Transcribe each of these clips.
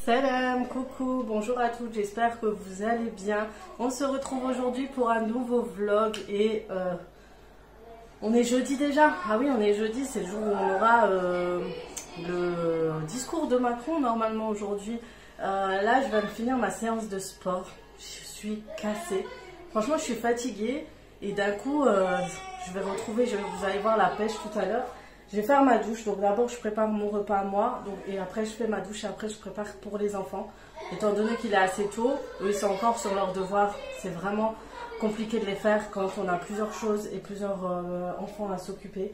Salam, coucou, bonjour à toutes, j'espère que vous allez bien. On se retrouve aujourd'hui pour un nouveau vlog et on est jeudi déjà. Ah oui, on est jeudi, c'est le jour où on aura le discours de Macron normalement aujourd'hui. Là, je viens de finir ma séance de sport, je suis cassée. Franchement, je suis fatiguée et d'un coup, je vais retrouver, vous allez voir la pêche tout à l'heure. Je vais faire ma douche, donc d'abord je prépare mon repas à moi, et après je fais ma douche et après je prépare pour les enfants. Étant donné qu'il est assez tôt, eux ils sont encore sur leurs devoirs, c'est vraiment compliqué de les faire quand on a plusieurs choses et plusieurs enfants à s'occuper.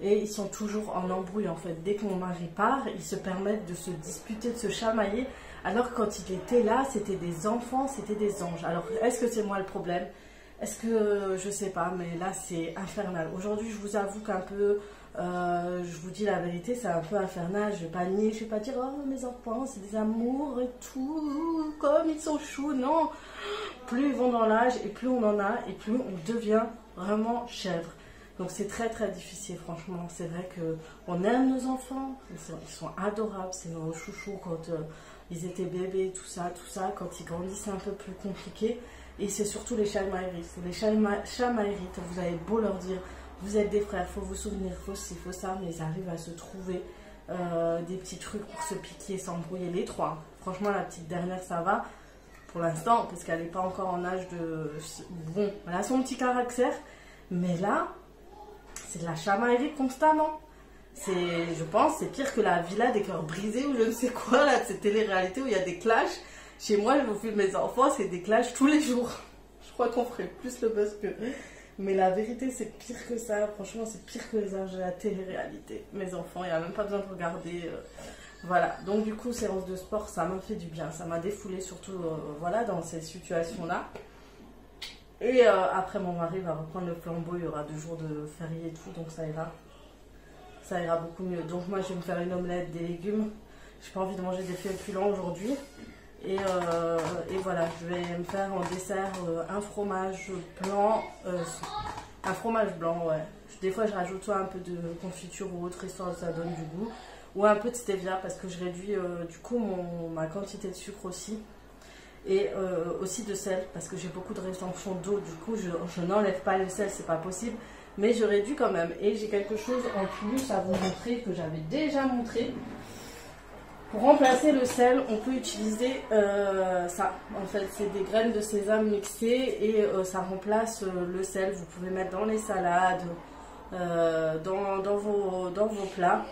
Et ils sont toujours en embrouille en fait. Dès que mon mari part, ils se permettent de se disputer, de se chamailler. Alors que quand il était là, c'était des enfants, c'était des anges. Alors est-ce que c'est moi le problème? Est-ce que je sais pas, mais là c'est infernal. Aujourd'hui je vous avoue qu'un peu... je vous dis la vérité, c'est un peu infernal. Je vais pas nier, je vais pas dire oh mes enfants c'est des amours et tout, comme ils sont choux. Non, plus ils vont dans l'âge et plus on en a et plus on devient vraiment chèvre. Donc c'est très très difficile franchement. C'est vrai que on aime nos enfants, ils sont adorables, c'est nos chouchous quand ils étaient bébés, tout ça. Quand ils grandissent c'est un peu plus compliqué. Et c'est surtout les chamailleries. C'est les chamailleries, vous avez beau leur dire vous êtes des frères, faut vous souvenir, faut ci, faut ça, mais ils arrivent à se trouver des petits trucs pour se piquer, s'embrouiller les trois. Franchement, la petite dernière, ça va pour l'instant, parce qu'elle n'est pas encore en âge de... Bon, elle a son petit caractère, mais là, c'est de la chamaillerie constamment. Je pense, c'est pire que la villa des cœurs brisés ou je ne sais quoi, là, cette télé-réalité où il y a des clashs. Chez moi, je vous filme mes enfants, c'est des clashs tous les jours. Je crois qu'on ferait plus le buzz que... Mais la vérité, c'est pire que ça. Franchement, c'est pire que les âges de la télé-réalité. Mes enfants, il n'y a même pas besoin de regarder. Voilà. Donc, du coup, séance de sport, ça m'a fait du bien. Ça m'a défoulé, surtout voilà, dans ces situations-là. Et après, mon mari va reprendre le flambeau. Il y aura 2 jours de férié et tout. Donc, ça ira. Ça ira beaucoup mieux. Donc, moi, je vais me faire une omelette, des légumes. J'ai pas envie de manger des féculents aujourd'hui. Et voilà, je vais me faire en dessert un fromage blanc, ouais. Des fois, je rajoute soit un peu de confiture ou autre, histoire que ça donne du goût. Ou un peu de stevia, parce que je réduis du coup ma quantité de sucre aussi. Et aussi de sel, parce que j'ai beaucoup de rétention d'eau. Du coup, je n'enlève pas le sel, c'est pas possible. Mais je réduis quand même. Et j'ai quelque chose en plus à vous montrer, que j'avais déjà montré. Pour remplacer le sel, on peut utiliser ça. En fait, c'est des graines de sésame mixées et ça remplace le sel. Vous pouvez mettre dans les salades, dans vos plats.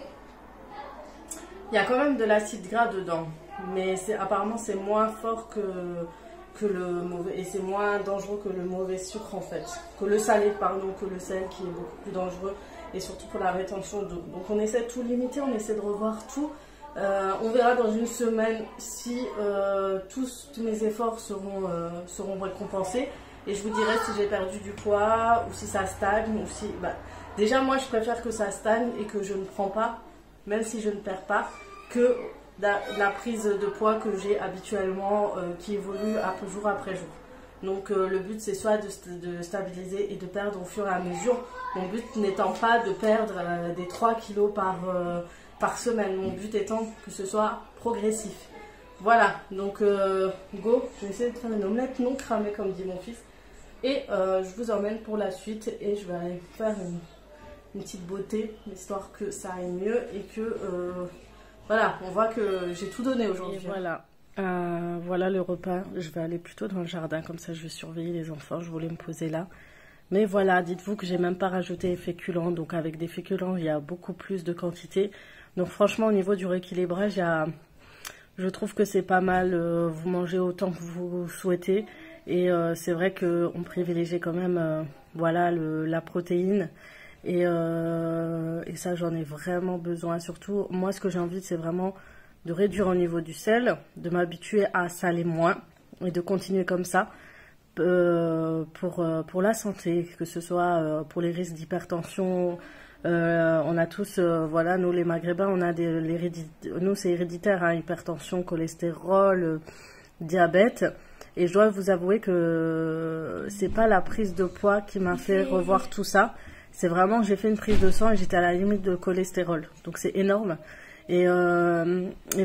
Il y a quand même de l'acide gras dedans, mais apparemment c'est moins fort que le mauvais, et c'est moins dangereux que le mauvais sucre en fait. Que le salé, pardon, que le sel qui est beaucoup plus dangereux et surtout pour la rétention d'eau. Donc on essaie de tout limiter, on essaie de revoir tout. On verra dans une semaine si tous mes efforts seront récompensés et je vous dirai si j'ai perdu du poids ou si ça stagne ou si... déjà moi je préfère que ça stagne et que je ne prends pas, même si je ne perds pas, que la prise de poids que j'ai habituellement qui évolue jour après jour. Donc le but c'est soit de stabiliser et de perdre au fur et à mesure. Mon but n'étant pas de perdre des 3 kilos par semaine, mon but étant que ce soit progressif. Voilà, donc go, je vais essayer de faire une omelette non cramée comme dit mon fils. Et je vous emmène pour la suite et je vais aller faire une petite beauté, histoire que ça aille mieux et que, voilà, on voit que j'ai tout donné aujourd'hui. Voilà. Voilà le repas, je vais aller plutôt dans le jardin, comme ça je vais surveiller les enfants, je voulais me poser là. Mais voilà, dites-vous que j'ai même pas rajouté les féculents, donc avec des féculents il y a beaucoup plus de quantité. Donc franchement au niveau du rééquilibrage, je trouve que c'est pas mal, vous mangez autant que vous souhaitez. Et c'est vrai qu'on privilégie quand même voilà, la protéine. Et ça j'en ai vraiment besoin. Surtout moi ce que j'ai envie c'est vraiment de réduire au niveau du sel, de m'habituer à saler moins et de continuer comme ça pour la santé, que ce soit pour les risques d'hypertension. On a tous, voilà, nous les Maghrébins, on a nous c'est héréditaire, hein, hypertension, cholestérol, diabète. Et je dois vous avouer que c'est pas la prise de poids qui m'a fait revoir tout ça. C'est vraiment que j'ai fait une prise de sang et j'étais à la limite de cholestérol. Donc c'est énorme. Et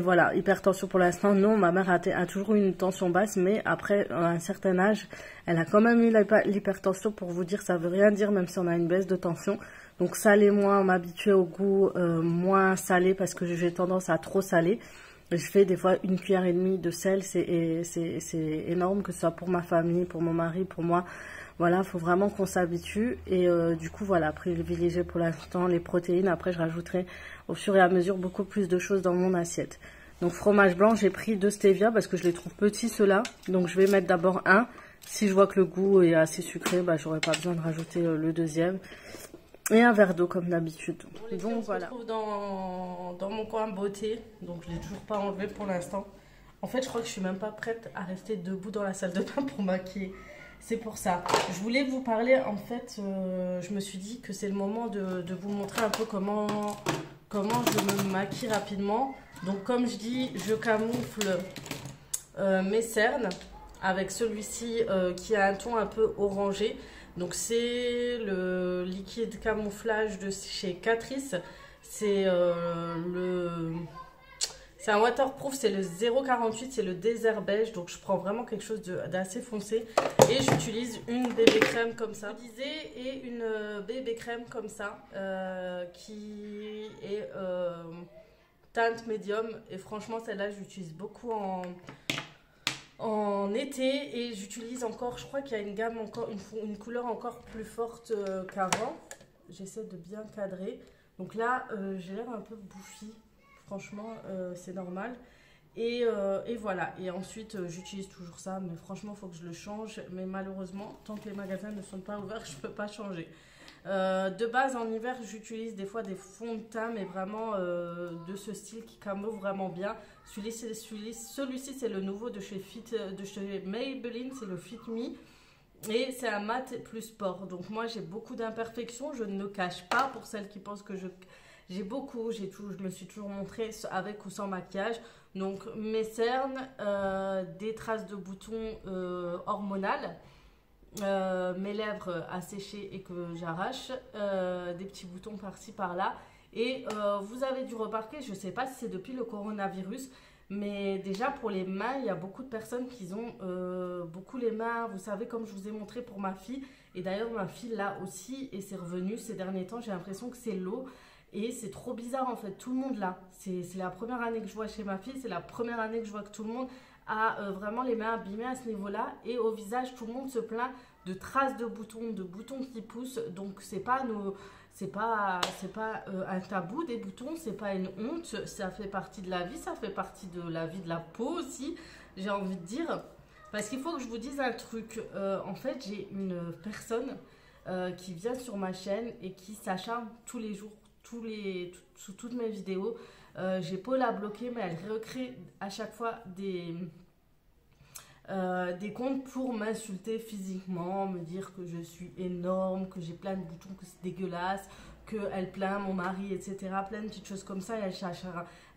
voilà, hypertension pour l'instant, non, ma mère a toujours eu une tension basse, mais après un certain âge, elle a quand même eu l'hypertension. Pour vous dire, ça veut rien dire, même si on a une baisse de tension. Donc salé moins, m'habituer au goût moins salé, parce que j'ai tendance à trop saler. Je fais des fois 1,5 cuillère de sel, c'est énorme, que ce soit pour ma famille, pour mon mari, pour moi. Voilà, il faut vraiment qu'on s'habitue. Et du coup, voilà, privilégier pour l'instant les protéines. Après, je rajouterai au fur et à mesure beaucoup plus de choses dans mon assiette. Donc, fromage blanc, j'ai pris 2 stevia parce que je les trouve petits, ceux-là. Donc, je vais mettre d'abord un. Si je vois que le goût est assez sucré, bah, j'aurai pas besoin de rajouter le deuxième. Et un verre d'eau comme d'habitude. Donc voilà. On se retrouve dans mon coin beauté. Donc je ne l'ai toujours pas enlevé pour l'instant. En fait, je crois que je suis même pas prête à rester debout dans la salle de bain pour maquiller. C'est pour ça. Je voulais vous parler, en fait, je me suis dit que c'est le moment de vous montrer un peu comment je me maquille rapidement. Donc comme je dis, je camoufle mes cernes avec celui-ci qui a un ton un peu orangé. Donc c'est le liquide camouflage de chez Catrice. C'est un waterproof, c'est le 0,48, c'est le désert beige. Donc je prends vraiment quelque chose d'assez foncé. Et j'utilise une bébé crème comme ça. Et une bébé crème comme ça qui est teinte médium. Et franchement celle-là j'utilise beaucoup en été, et j'utilise encore, je crois qu'il y a une gamme encore, une couleur encore plus forte qu'avant. J'essaie de bien cadrer. Donc là j'ai l'air un peu bouffi, franchement c'est normal. Et voilà, et ensuite j'utilise toujours ça, mais franchement il faut que je le change, mais malheureusement tant que les magasins ne sont pas ouverts je peux pas changer. De base en hiver j'utilise des fois des fonds de teint, mais vraiment de ce style qui camoufle vraiment bien. Celui-ci c'est le nouveau de chez Maybelline, c'est le Fit Me, et c'est un mat plus sport. Donc moi j'ai beaucoup d'imperfections, je ne le cache pas. Pour celles qui pensent que je me suis toujours montrée avec ou sans maquillage. Donc mes cernes, des traces de boutons hormonales, mes lèvres asséchées et que j'arrache, des petits boutons par-ci par-là. Et vous avez dû remarquer, je ne sais pas si c'est depuis le coronavirus, mais déjà pour les mains, il y a beaucoup de personnes qui ont beaucoup les mains, vous savez, comme je vous ai montré pour ma fille. Et d'ailleurs ma fille là aussi, et c'est revenu ces derniers temps, j'ai l'impression que c'est l'eau. Et c'est trop bizarre en fait, tout le monde là. C'est la première année que je vois chez ma fille, c'est la première année que je vois que tout le monde a vraiment les mains abîmées à ce niveau-là. Et au visage, tout le monde se plaint de traces de boutons qui poussent. Donc c'est pas un tabou des boutons, c'est pas une honte, ça fait partie de la vie, ça fait partie de la vie de la peau aussi, j'ai envie de dire. Parce qu'il faut que je vous dise un truc, en fait j'ai une personne qui vient sur ma chaîne et qui s'acharne tous les jours, sous toutes mes vidéos. J'ai beau la bloquer, mais elle recrée à chaque fois des comptes pour m'insulter physiquement, me dire que je suis énorme, que j'ai plein de boutons, que c'est dégueulasse, qu'elle plaint mon mari, etc. Plein de petites choses comme ça, et elle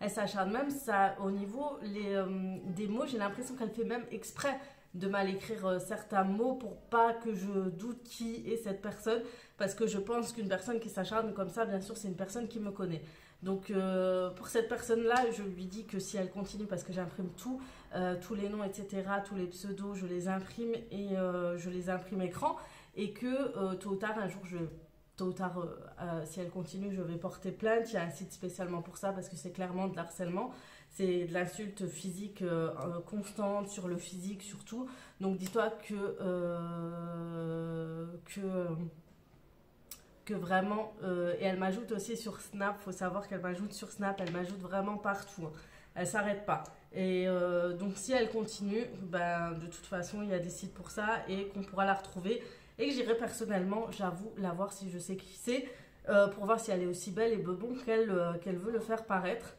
s'acharne même ça au niveau des mots. J'ai l'impression qu'elle fait même exprès de mal écrire certains mots pour pas que je doute qui est cette personne, parce que je pense qu'une personne qui s'acharne comme ça, bien sûr, c'est une personne qui me connaît. Donc pour cette personne-là, je lui dis que si elle continue, parce que j'imprime tout, tous les noms, etc., tous les pseudos, je les imprime et je les imprime écran, et que tôt ou tard, un jour, si elle continue, je vais porter plainte. Il y a un site spécialement pour ça, parce que c'est clairement de l'harcèlement. C'est de l'insulte physique constante, sur le physique surtout. Donc dis-toi que vraiment, et elle m'ajoute aussi sur Snap. Il faut savoir qu'elle m'ajoute sur Snap, elle m'ajoute vraiment partout, hein. Elle s'arrête pas. Et donc si elle continue, ben, de toute façon il y a des sites pour ça, et qu'on pourra la retrouver, et que j'irai personnellement, j'avoue, la voir si je sais qui c'est, pour voir si elle est aussi belle et bebon qu'elle veut le faire paraître.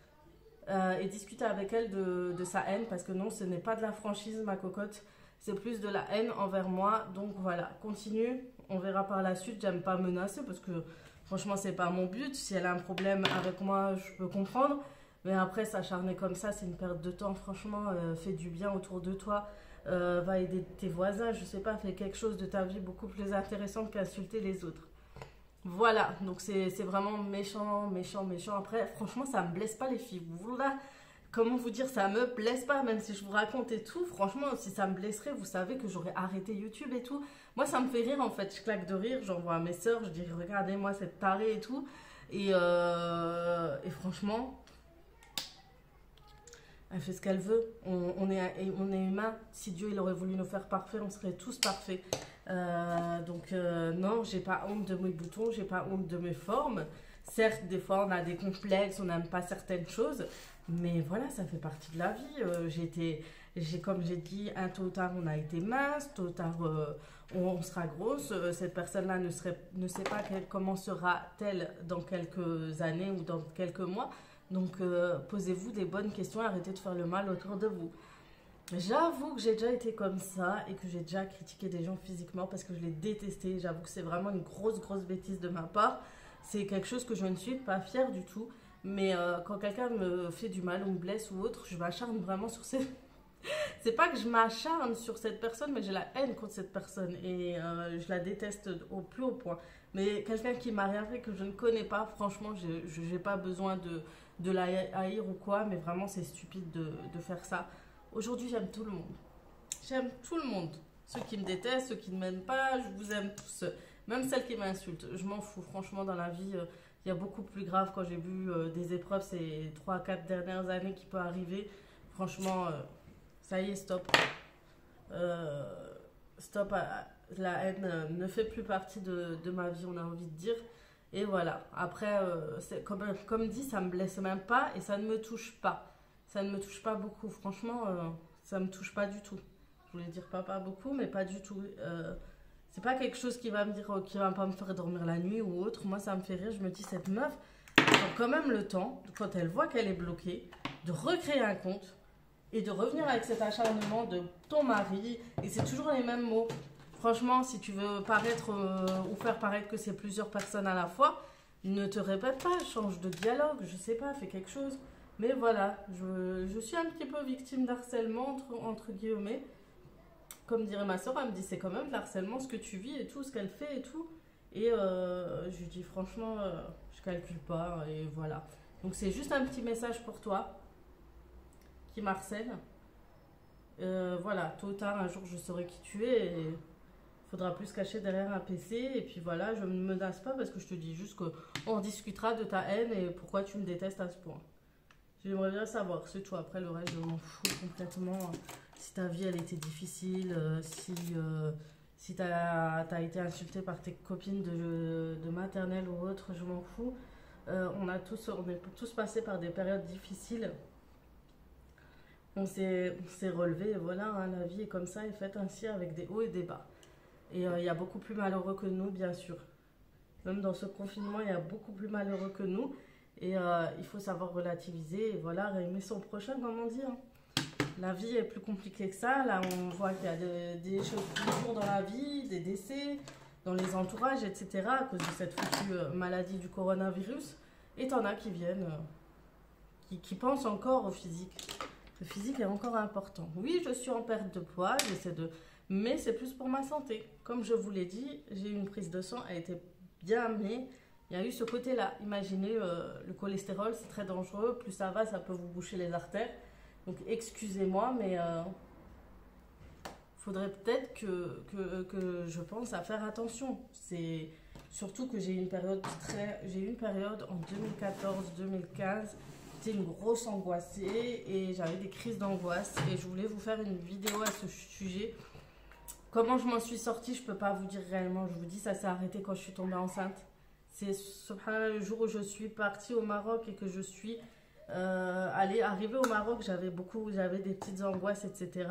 Et discuter avec elle de sa haine, parce que non, ce n'est pas de la franchise, ma cocotte, c'est plus de la haine envers moi. Donc voilà, continue, on verra par la suite. J'aime pas menacer, parce que franchement c'est pas mon but. Si elle a un problème avec moi, je peux comprendre, mais après s'acharner comme ça, c'est une perte de temps. Franchement, fais du bien autour de toi, va aider tes voisins, je sais pas, fais quelque chose de ta vie beaucoup plus intéressant qu'insulter les autres. Voilà, donc c'est vraiment méchant, méchant, méchant. Après, franchement, ça me blesse pas les filles. Voilà, comment vous dire, ça me blesse pas, même si je vous raconte et tout. Franchement, si ça me blesserait, vous savez que j'aurais arrêté YouTube et tout. Moi, ça me fait rire en fait. Je claque de rire, j'envoie à mes sœurs, je dis regardez-moi cette tarée et tout. Et franchement, elle fait ce qu'elle veut. On est humain. Si Dieu il aurait voulu nous faire parfaits, on serait tous parfaits. Non, j'ai pas honte de mes boutons, j'ai pas honte de mes formes. Certes, des fois, on a des complexes, on n'aime pas certaines choses, mais voilà, ça fait partie de la vie. Comme j'ai dit, tôt ou tard, on a été mince, tôt ou tard, on sera grosse. Cette personne-là ne sait pas comment sera-t-elle dans quelques années ou dans quelques mois. Donc, posez-vous des bonnes questions, arrêtez de faire le mal autour de vous. J'avoue que j'ai déjà été comme ça et que j'ai déjà critiqué des gens physiquement parce que je les détestais. J'avoue que c'est vraiment une grosse, grosse bêtise de ma part. C'est quelque chose que je ne suis pas fière du tout. Mais quand quelqu'un me fait du mal ou me blesse ou autre, je m'acharne vraiment sur ces... C'est pas que je m'acharne sur cette personne, mais j'ai la haine contre cette personne et je la déteste au plus haut point. Mais quelqu'un qui m'a rien fait, que je ne connais pas, franchement, je n'ai pas besoin de la haïr ou quoi, mais vraiment c'est stupide de faire ça. Aujourd'hui, j'aime tout le monde. J'aime tout le monde. Ceux qui me détestent, ceux qui ne m'aiment pas, je vous aime tous. Même celles qui m'insultent. Je m'en fous. Franchement, dans la vie, il y a beaucoup plus grave quand j'ai vu des épreuves ces 3 à 4 dernières années qui peut arriver. Franchement, ça y est, stop. Stop. La haine ne fait plus partie de ma vie, on a envie de dire. Et voilà. Après, comme dit, ça me blesse même pas et ça ne me touche pas. Ça ne me touche pas beaucoup. Franchement, ça me touche pas du tout. Je voulais dire pas beaucoup, mais pas du tout. C'est pas quelque chose qui va me dire, qui va pas me faire dormir la nuit ou autre. Moi, ça me fait rire. Je me dis, cette meuf prend quand même le temps, quand elle voit qu'elle est bloquée, de recréer un compte et de revenir avec cet acharnement de ton mari. Et c'est toujours les mêmes mots. Franchement, si tu veux paraître ou faire paraître que c'est plusieurs personnes à la fois, ne te répète pas, change de dialogue, je sais pas, fais quelque chose. Mais voilà, je suis un petit peu victime d'harcèlement, entre guillemets. Comme dirait ma soeur, elle me dit c'est quand même de l'harcèlement ce que tu vis et tout, ce qu'elle fait et tout. Et je lui dis franchement, je calcule pas et voilà. Donc c'est juste un petit message pour toi qui m'harcèle. Voilà, tôt ou tard, un jour je saurai qui tu es et il faudra plus se cacher derrière un PC. Et puis voilà, je ne me menace pas parce que je te dis juste qu'on discutera de ta haine et pourquoi tu me détestes à ce point. J'aimerais bien savoir, c'est tout. Après, le reste, je m'en fous complètement. Si ta vie, elle était difficile, si tu as été insulté par tes copines de maternelle ou autre, je m'en fous. On est tous passés par des périodes difficiles. On s'est relevé, et voilà, hein, la vie est comme ça, est faite ainsi avec des hauts et des bas. Et il y a beaucoup plus malheureux que nous, bien sûr. Même dans ce confinement, il y a beaucoup plus malheureux que nous. Et il faut savoir relativiser et voilà, aimer son prochain, comme on dit. Hein. La vie est plus compliquée que ça. Là, on voit qu'il y a des choses plus dures dans la vie, des décès, dans les entourages, etc. à cause de cette foutue maladie du coronavirus. Et t'en as qui viennent, qui pensent encore au physique. Le physique est encore important. Oui, je suis en perte de poids, mais c'est plus pour ma santé. Comme je vous l'ai dit, j'ai eu une prise de sang, elle était bien amenée. Il y a eu ce côté-là. Imaginez, le cholestérol, c'est très dangereux. Plus ça va, ça peut vous boucher les artères. Donc, excusez-moi, mais faudrait peut-être que je pense à faire attention. C'est surtout que j'ai eu une période en 2014-2015. J'étais une grosse angoissée et j'avais des crises d'angoisse. Et je voulais vous faire une vidéo à ce sujet. Comment je m'en suis sortie, je ne peux pas vous dire réellement. Je vous dis, ça s'est arrêté quand je suis tombée enceinte. C'est le jour où je suis partie au Maroc et que je suis arrivée au Maroc, j'avais des petites angoisses, etc.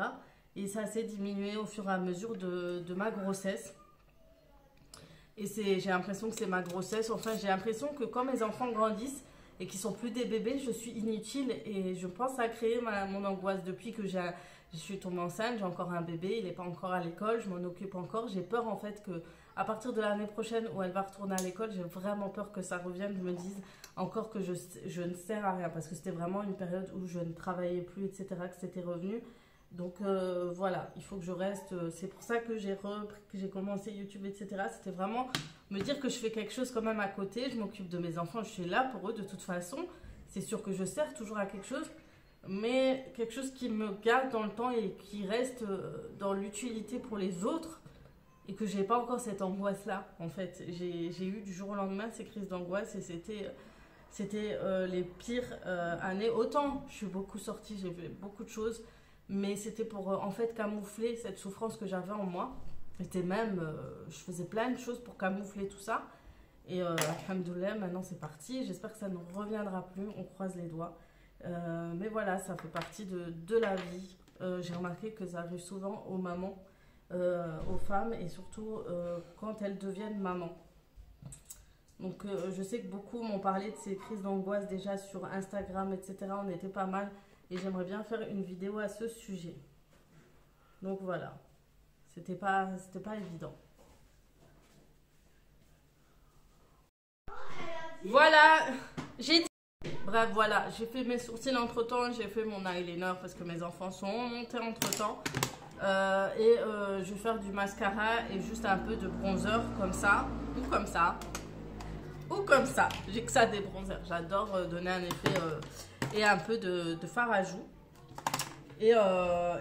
Et ça s'est diminué au fur et à mesure de ma grossesse. Et j'ai l'impression que c'est ma grossesse. Enfin, j'ai l'impression que quand mes enfants grandissent et qu'ils sont plus des bébés, je suis inutile. Et je pense à créer mon angoisse depuis que je suis tombée enceinte. J'ai encore un bébé, il n'est pas encore à l'école, je m'en occupe encore. J'ai peur en fait que à partir de l'année prochaine où elle va retourner à l'école, j'ai vraiment peur que ça revienne, je me dise encore que je ne sers à rien. Parce que c'était vraiment une période où je ne travaillais plus, etc., que c'était revenu. Donc voilà, il faut que je reste. C'est pour ça que j'ai commencé YouTube, etc. C'était vraiment me dire que je fais quelque chose quand même à côté, je m'occupe de mes enfants, je suis là pour eux de toute façon. C'est sûr que je sers toujours à quelque chose, mais quelque chose qui me garde dans le temps et qui reste dans l'utilité pour les autres et que j'ai pas encore cette angoisse-là. En fait, j'ai eu du jour au lendemain ces crises d'angoisse et c'était les pires années. Autant je suis beaucoup sortie, j'ai fait beaucoup de choses, mais c'était pour en fait camoufler cette souffrance que j'avais en moi. C'était même, je faisais plein de choses pour camoufler tout ça. Et alhamdoulilah, maintenant c'est parti. J'espère que ça ne reviendra plus, on croise les doigts. Mais voilà, ça fait partie de la vie. J'ai remarqué que ça arrive souvent aux mamans, aux femmes, et surtout quand elles deviennent mamans. Donc je sais que beaucoup m'ont parlé de ces crises d'angoisse déjà sur Instagram, etc. On était pas mal et j'aimerais bien faire une vidéo à ce sujet. Donc voilà, c'était pas évident. Voilà, bref, voilà, j'ai fait mes sourcils entre temps, j'ai fait mon eyeliner parce que mes enfants sont montés entre temps. Je vais faire du mascara et juste un peu de bronzer comme ça, ou comme ça. Ou comme ça, j'ai que ça des bronzers. J'adore donner un effet et un peu de fard à joues. Et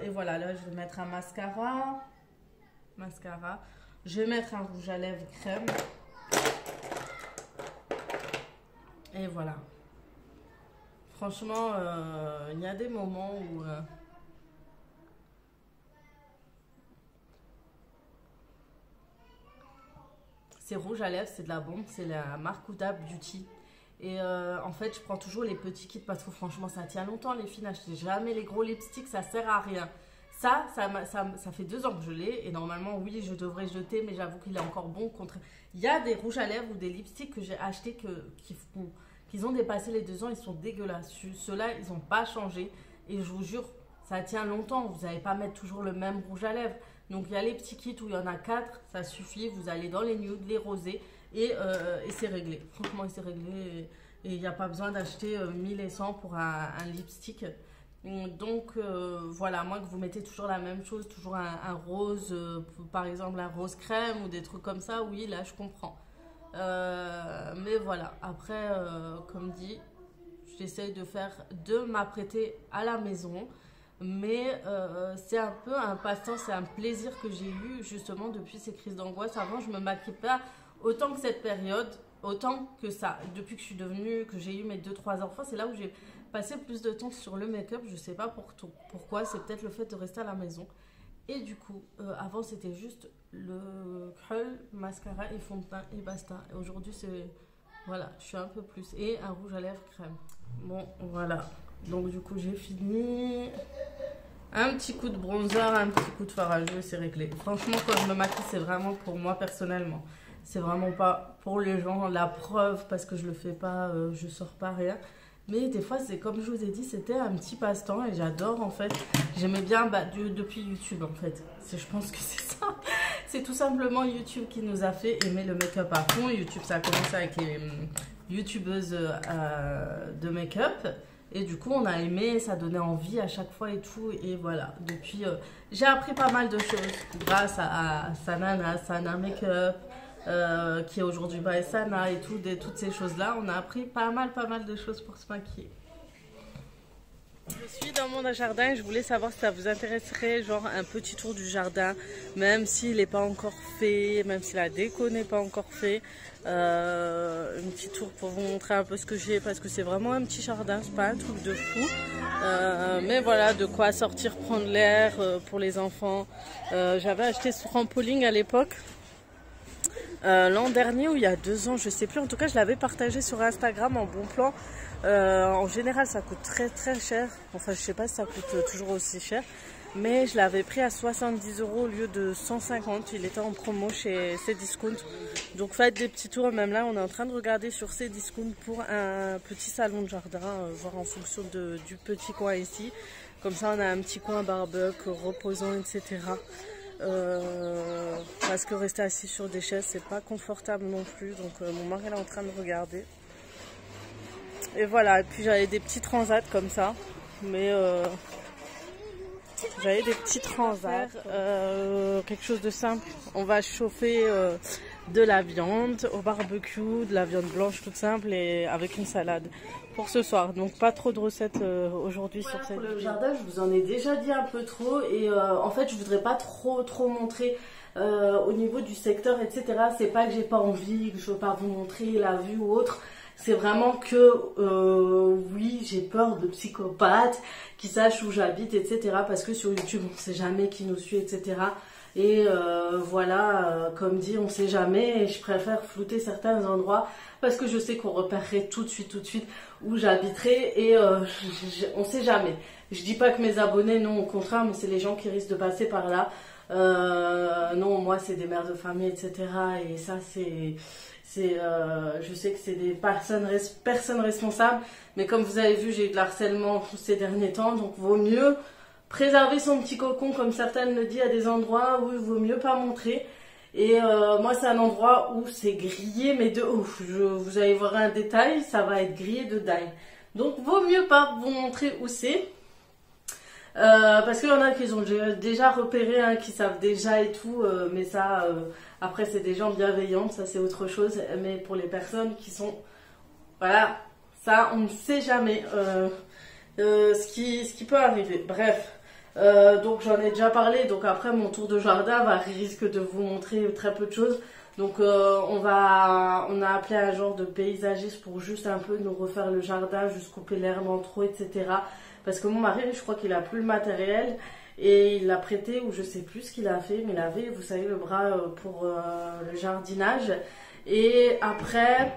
voilà, là je vais mettre un mascara. Je vais mettre un rouge à lèvres crème. Et voilà. Franchement, il y a des moments où... c'est rouge à lèvres, c'est de la bombe, c'est la marque Huda Beauty. Et en fait, je prends toujours les petits kits parce que franchement, ça tient longtemps les filles. N'achetez jamais les gros lipsticks, ça sert à rien. Ça fait 2 ans que je l'ai et normalement, oui, je devrais jeter, mais j'avoue qu'il est encore bon contre... Il y a des rouges à lèvres ou des lipsticks que j'ai achetés qui ont dépassé les 2 ans, ils sont dégueulasses. Ceux-là, ils n'ont pas changé et je vous jure, ça tient longtemps. Vous n'allez pas mettre toujours le même rouge à lèvres. Donc il y a les petits kits où il y en a 4, ça suffit. Vous allez dans les nudes, les rosés et c'est réglé. Franchement, c'est réglé et il n'y a pas besoin d'acheter 1100 pour un lipstick. Donc voilà, moi que vous mettez toujours la même chose, toujours un rose, par exemple un rose crème ou des trucs comme ça, oui, là je comprends. Mais voilà, après, comme dit, j'essaye de m'apprêter à la maison. Mais c'est un peu un passe-temps, c'est un plaisir que j'ai eu justement depuis ces crises d'angoisse. Avant, je me maquillais pas autant que cette période, autant que ça. Depuis que je suis devenue, que j'ai eu mes 2-3 enfants, c'est là où j'ai passé plus de temps sur le make-up. Je sais pas pourquoi, c'est peut-être le fait de rester à la maison. Et du coup, avant c'était juste le krul, mascara et fond de teint et basta. Et aujourd'hui, c'est... Voilà, je suis un peu plus. Et un rouge à lèvres crème. Bon, voilà. Donc du coup j'ai fini. Un petit coup de bronzer, un petit coup de fard à joues, c'est réglé. Franchement quand je me maquille c'est vraiment pour moi personnellement. C'est vraiment pas pour les gens. La preuve parce que je le fais pas, je sors pas rien. Mais des fois c'est comme je vous ai dit, c'était un petit passe-temps et j'adore en fait. J'aimais bien depuis YouTube en fait. Je pense que c'est ça. C'est tout simplement YouTube qui nous a fait aimer le make-up à fond. YouTube ça a commencé avec les youtubeuses de make-up. Et du coup, on a aimé, ça donnait envie à chaque fois et tout. Et voilà, depuis, j'ai appris pas mal de choses grâce à Sana Makeup, qui est aujourd'hui by Sana et tout, toutes ces choses-là. On a appris pas mal de choses pour se maquiller. Je suis dans mon jardin et je voulais savoir si ça vous intéresserait, genre un petit tour du jardin, même s'il n'est pas encore fait, même si la déco n'est pas encore fait. Un petit tour pour vous montrer un peu ce que j'ai parce que c'est vraiment un petit jardin, c'est pas un truc de fou. Mais voilà, de quoi sortir prendre l'air pour les enfants. J'avais acheté ce trampoline à l'époque. L'an dernier ou il y a 2 ans, je sais plus. En tout cas, je l'avais partagé sur Instagram en bon plan. En général, ça coûte très cher. Enfin, je sais pas si ça coûte toujours aussi cher. Mais je l'avais pris à 70 € au lieu de 150. Il était en promo chez Cdiscount. Donc faites des petits tours. Même là, on est en train de regarder sur Cdiscount pour un petit salon de jardin. Voir en fonction du petit coin ici. Comme ça, on a un petit coin barbecue, reposant, etc. Parce que rester assis sur des chaises, c'est pas confortable non plus. Donc mon mari est en train de regarder. Et voilà, et puis j'avais des petits transats comme ça. Mais... j'avais des petits transats, quelque chose de simple. On va chauffer de la viande au barbecue, de la viande blanche toute simple et avec une salade pour ce soir. Donc pas trop de recettes aujourd'hui sur cette vidéo. Le jardin, je vous en ai déjà dit un peu trop et en fait je voudrais pas trop montrer au niveau du secteur, etc. C'est pas que j'ai pas envie, que je veux pas vous montrer la vue ou autre. C'est vraiment que oui, j'ai peur de psychopathes qui sachent où j'habite, etc. Parce que sur YouTube, on sait jamais qui nous suit, etc. Et voilà, comme dit, on sait jamais. Et je préfère flouter certains endroits parce que je sais qu'on repérerait tout de suite où j'habiterai. Et on sait jamais. Je dis pas que mes abonnés, non, au contraire, mais c'est les gens qui risquent de passer par là. Non, moi, c'est des mères de famille, etc. Et ça, je sais que c'est des personnes responsables, mais comme vous avez vu, j'ai eu de l'harcèlement ces derniers temps, donc vaut mieux préserver son petit cocon, comme certaines le disent, à des endroits où il vaut mieux pas montrer. Et moi, c'est un endroit où c'est grillé, mais de ouf. Vous allez voir un détail, ça va être grillé de dingue. Donc, vaut mieux pas vous montrer où c'est. Parce qu'il y en a qui ont déjà repéré, hein, qui savent déjà et tout, mais ça, après c'est des gens bienveillants, ça c'est autre chose, mais pour les personnes qui sont, voilà, ça on ne sait jamais ce qui peut arriver. Bref, donc j'en ai déjà parlé, donc après mon tour de jardin risque de vous montrer très peu de choses. Donc on a appelé un genre de paysagiste pour juste un peu nous refaire le jardin, juste couper l'herbe en trop, etc. Parce que mon mari, je crois qu'il a plus le matériel et il l'a prêté ou je sais plus ce qu'il a fait, mais il avait, vous savez, le bras pour le jardinage. Et après,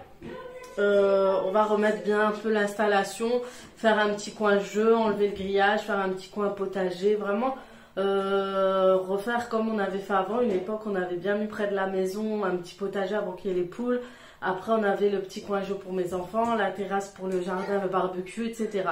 on va remettre bien un peu l'installation, faire un petit coin jeu, enlever le grillage, faire un petit coin potager, vraiment refaire comme on avait fait avant. Une époque, on avait bien mis près de la maison un petit potager avant qu'il y ait les poules. Après, on avait le petit coin jeu pour mes enfants, la terrasse pour le jardin, le barbecue, etc.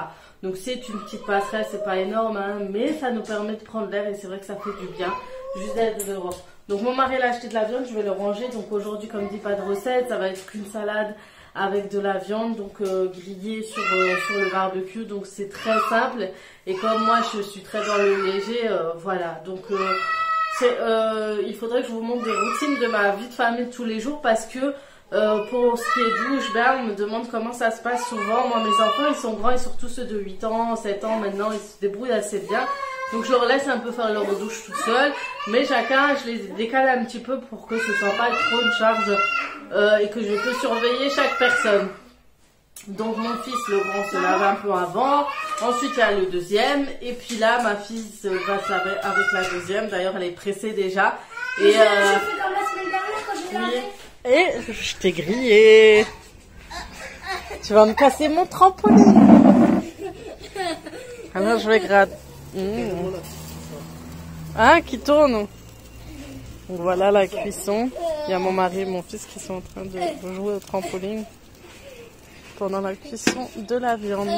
Donc, c'est une petite passerelle, c'est pas énorme, hein, mais ça nous permet de prendre l'air et c'est vrai que ça fait du bien, juste d'être dehors. Donc, mon mari a acheté de la viande, je vais le ranger. Donc, aujourd'hui, comme dit, pas de recette, ça va être qu'une salade avec de la viande, donc grillée sur le barbecue. Donc, c'est très simple. Et comme moi, je suis très dans le léger, voilà. Donc, il faudrait que je vous montre des routines de ma vie de famille de tous les jours parce que pour ce qui est douche, on me demande comment ça se passe souvent. Moi, mes enfants, ils sont grands, et surtout ceux de 8 ans, 7 ans maintenant, ils se débrouillent assez bien. Donc, je leur laisse un peu faire leur douche tout seul. Mais chacun, je les décale un petit peu pour que ce soit pas trop une charge et que je peux surveiller chaque personne. Donc, mon fils, le grand, se lave un peu avant. Ensuite, il y a le deuxième. Et puis là, ma fille va se laver avec la deuxième. D'ailleurs, elle est pressée déjà. Et j'ai fait comme la semaine dernière quand j'ai lavé. Et je t'ai grillé. Tu vas me casser mon trampoline. Alors je vais gratter. Ah, qui tourne. Donc voilà la cuisson. Il y a mon mari et mon fils qui sont en train de jouer au trampoline pendant la cuisson de la viande.